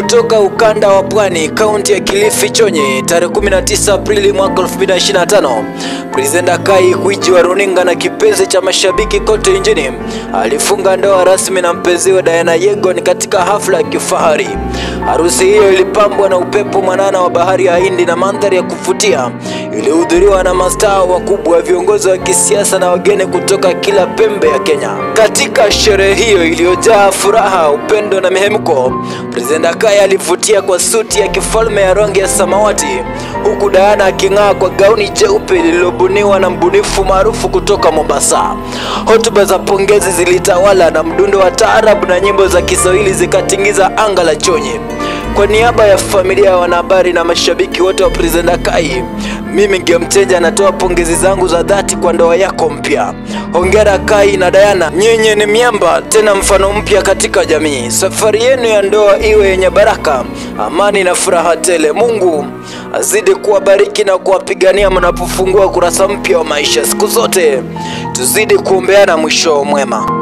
Kutoka ukanda wa Pwani, kaunti ya Kilifi Chonyi, tarehe 19 Aprili mwaka 2025, Presenter Kai Gwiji wa runinga na kipenzi cha mashabiki kote nchini alifunga ndoa rasmi na mpenziwe Diana Yegon katika hafla ya kifahari. Harusi hiyo ilipambwa na upepo mwanana wa bahari ya Hindi na mandhari ya kuvutia. Ilihudhuriwa na mastaa wakubwa, viongozi wa kisiasa na wageni kutoka kila pembe ya Kenya. Katika sherehe hiyo iliyojaa furaha, upendo na mihemko, Presenter Kai alivutia kwa suti ya kifalme ya rangi ya samawati, huku Diana aking'aa kwa gauni jeupe lililobuniwa na mbunifu maarufu kutoka Mombasa. Hotuba za pongezi zilitawala na mdundo wa taarabu na nyimbo za Kiswahili zikatingiza anga la Chonyi. Kwa niaba ya familia ya wanahabari na mashabiki wote wa Presenter Kai, mimi Game Changer natoa pongezi zangu za dhati kwa ndoa yako mpya. Hongera Kai na Diana, nyinyi ni miamba tena mfano mpya katika jamii. Safari yenu ya ndoa iwe yenye baraka, amani na furaha tele. Mungu azidi kuwabariki na kuwapigania mnapofungua kurasa mpya wa maisha. Siku zote tuzidi kuombeana mwisho mwema.